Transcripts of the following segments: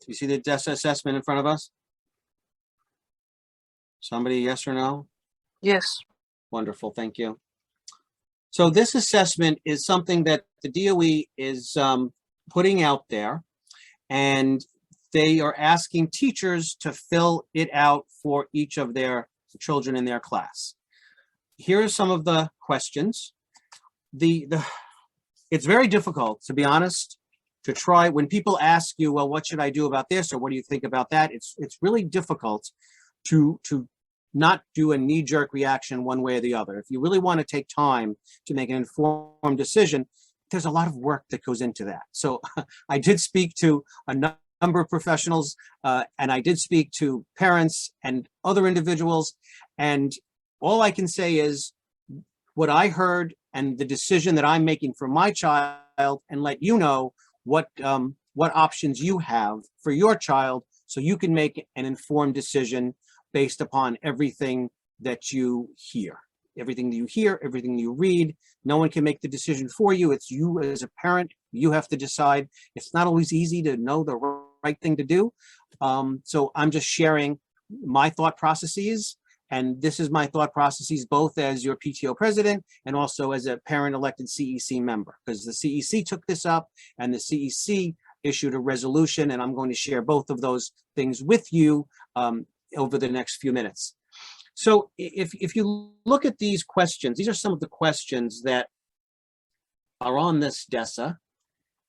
You see the DESSA assessment in front of us? Somebody, yes or no? Yes. Wonderful, thank you. So this assessment is something that the DOE is putting out there, and they are asking teachers to fill it out for each of their children in their class. Here are some of the questions. It's very difficult, to be honest, to try when people ask you, well, what should I do about this, or what do you think about that? It's really difficult to not do a knee-jerk reaction one way or the other. If you really want to take time to make an informed decision, there's a lot of work that goes into that. So I did speak to a number of professionals, and I did speak to parents and other individuals, and all I can say is what I heard and the decision that I'm making for my child, and let you know what options you have for your child, so you can make an informed decision based upon everything that you hear. Everything that you hear, everything you read. No one can make the decision for you. It's you as a parent. You have to decide. It's not always easy to know the right thing to do. So I'm just sharing my thought processes. And this is my thought processes both as your PTO president and also as a parent elected CEC member, because the CEC took this up and the CEC issued a resolution, and I'm going to share both of those things with you over the next few minutes. So if you look at these questions, these are some of the questions that are on this DESSA,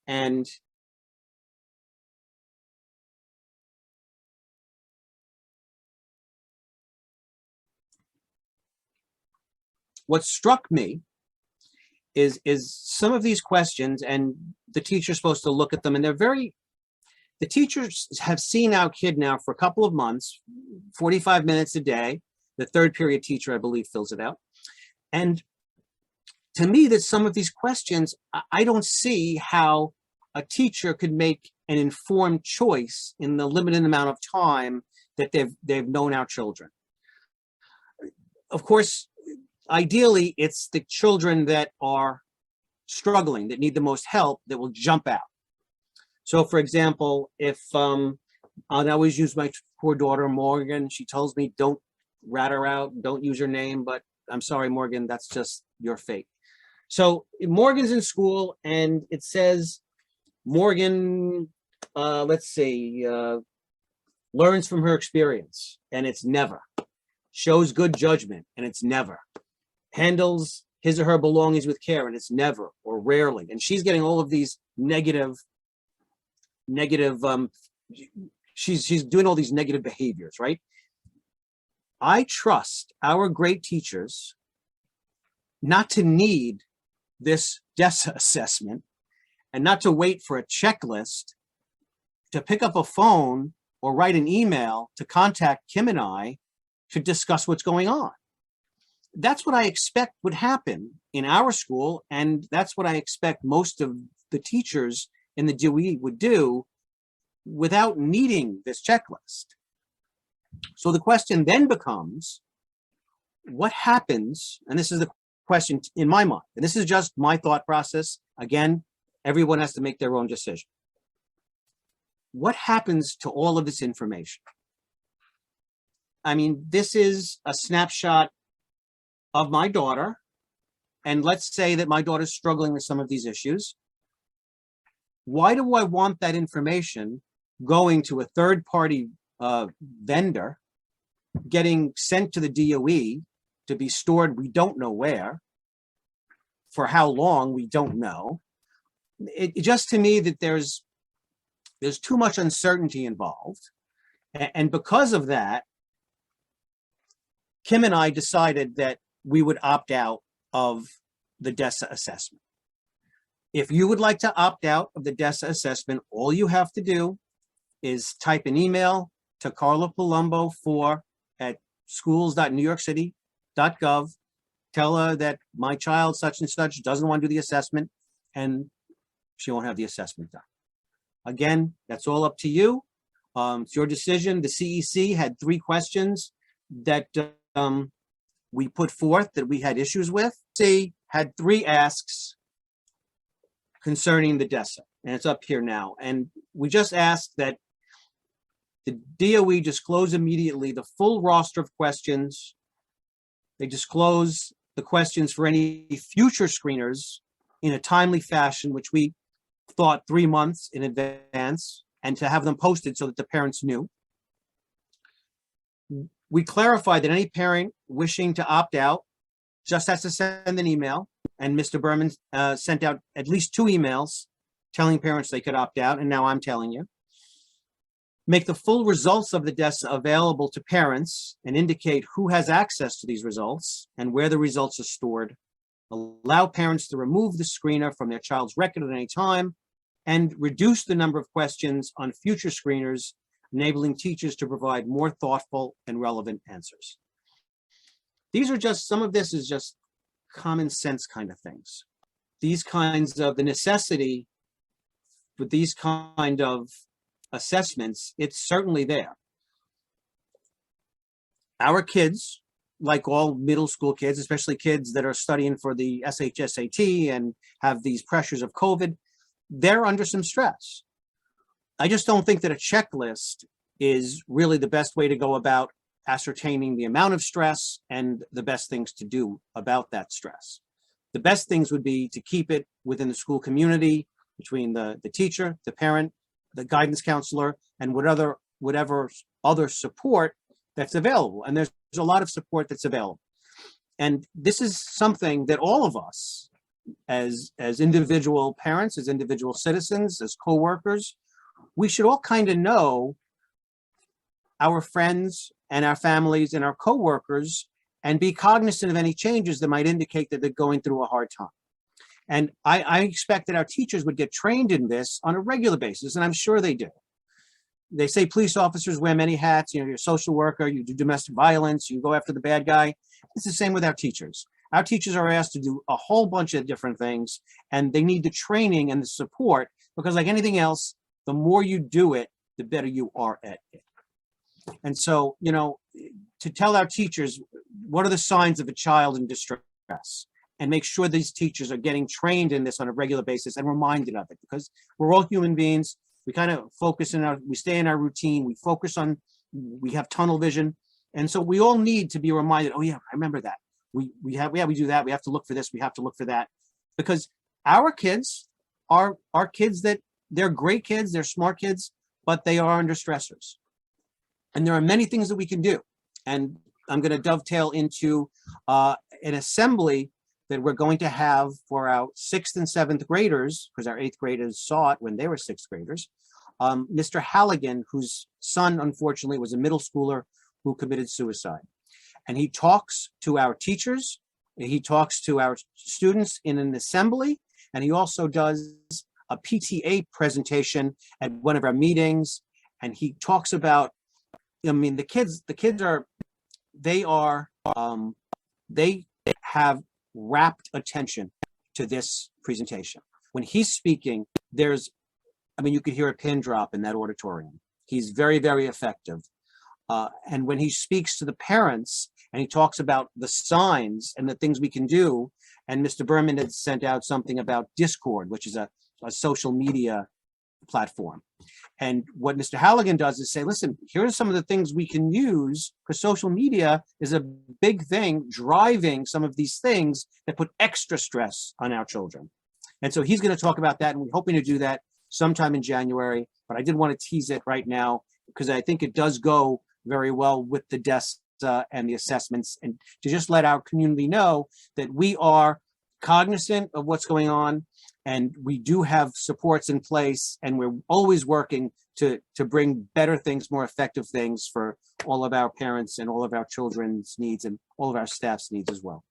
and what struck me is some of these questions, and the teacher's supposed to look at them, and the teachers have seen our kid now for a couple of months, 45 minutes a day. The third period teacher, I believe, fills it out. And to me, that some of these questions, I don't see how a teacher could make an informed choice in the limited amount of time that they've known our children. Of course, ideally, it's the children that are struggling, that need the most help, that will jump out. So for example, if I always use my poor daughter, Morgan, she tells me, don't rat her out, don't use her name, but I'm sorry, Morgan, that's just your fate. So Morgan's in school, and it says, Morgan, let's see, learns from her experience, and it's never. Shows good judgment, and it's never. Handles his or her belongings with care, and it's never or rarely. And she's getting all of these negative, she's doing all these negative behaviors, right? I trust our great teachers not to need this DESSA assessment and not to wait for a checklist to pick up a phone or write an email to contact Kim and I to discuss what's going on. That's what I expect would happen in our school, and that's what I expect most of the teachers in the DOE would do without needing this checklist. So the question then becomes, what happens, and this is the question in my mind, and this is just my thought process. Again, everyone has to make their own decision. What happens to all of this information? I mean, this is a snapshot of my daughter, and let's say that my daughter's struggling with some of these issues. Why do I want that information going to a third-party vendor, getting sent to the DOE to be stored we don't know where, for how long we don't know? It just, to me, that there's too much uncertainty involved, and because of that, Kim and I decided that we would opt out of the DESSA assessment. If you would like to opt out of the DESSA assessment, all you have to do is type an email to Carla Palumbo at schools.newyorkcity.gov. Tell her that my child such and such doesn't want to do the assessment, and she won't have the assessment done. Again, that's all up to you. It's your decision. The CEC had 3 questions that we put forth that we had issues with. CEC had 3 asks concerning the DESSA, and it's up here now. And we just asked that The DOE disclose immediately the full roster of questions. They disclose the questions for any future screeners in a timely fashion, which we thought 3 months in advance, and to have them posted so that the parents knew. We clarified that any parent wishing to opt out just has to send an email, and Mr. Berman sent out at least 2 emails telling parents they could opt out, and now I'm telling you. Make the full results of the DESSA available to parents and indicate who has access to these results and where the results are stored. Allow parents to remove the screener from their child's record at any time, and reduce the number of questions on future screeners, enabling teachers to provide more thoughtful and relevant answers. These are just, some of this is just common sense kind of things. These kinds of, the necessity with these kind of assessments, it's certainly there. Our kids, like all middle school kids, especially kids that are studying for the SHSAT and have these pressures of COVID, they're under some stress. I just don't think that a checklist is really the best way to go about ascertaining the amount of stress and the best things to do about that stress. The best things would be to keep it within the school community, between the teacher, the parent, the guidance counselor, and whatever other support that's available. And there's a lot of support that's available. And this is something that all of us, as individual parents, as individual citizens, as co-workers, we should all kind of know our friends and our families and our co-workers and be cognizant of any changes that might indicate that they're going through a hard time. And I expect that our teachers would get trained in this on a regular basis, and I'm sure they do. They say police officers wear many hats. You know, you're a social worker, you do domestic violence, you go after the bad guy. It's the same with our teachers. Our teachers are asked to do a whole bunch of different things, and they need the training and the support, because like anything else, the more you do it, the better you are at it. And so, you know, to tell our teachers, what are the signs of a child in distress? And make sure these teachers are getting trained in this on a regular basis and reminded of it, because we're all human beings. We kind of focus we stay in our routine, we focus on, we have tunnel vision. And so we all need to be reminded, oh yeah, I remember that. We do that, we have to look for this, we have to look for that. Because our kids are kids that, they're great kids, they're smart kids, but they are under stressors. And there are many things that we can do. And I'm gonna dovetail into an assembly that we're going to have for our 6th and 7th graders, because our 8th graders saw it when they were 6th graders. Mr. Halligan, whose son, unfortunately, was a middle schooler who committed suicide. And he talks to our teachers, and he talks to our students in an assembly, and he also does a PTA presentation at one of our meetings. And he talks about, I mean, the kids they have rapt attention to this presentation. When he's speaking, you could hear a pin drop in that auditorium. He's very, very effective. And when he speaks to the parents and he talks about the signs and the things we can do, and Mr. Berman had sent out something about Discord, which is a social media platform. And what Mr. Halligan does is say, listen, here are some of the things we can use, because social media is a big thing driving some of these things that put extra stress on our children. And so he's going to talk about that, and we're hoping to do that sometime in January, but I did want to tease it right now because I think it does go very well with the DESSA and the assessments, and to just let our community know that we are cognizant of what's going on, and we do have supports in place, and we're always working to bring better things, more effective things for all of our parents and all of our children's needs and all of our staff's needs as well.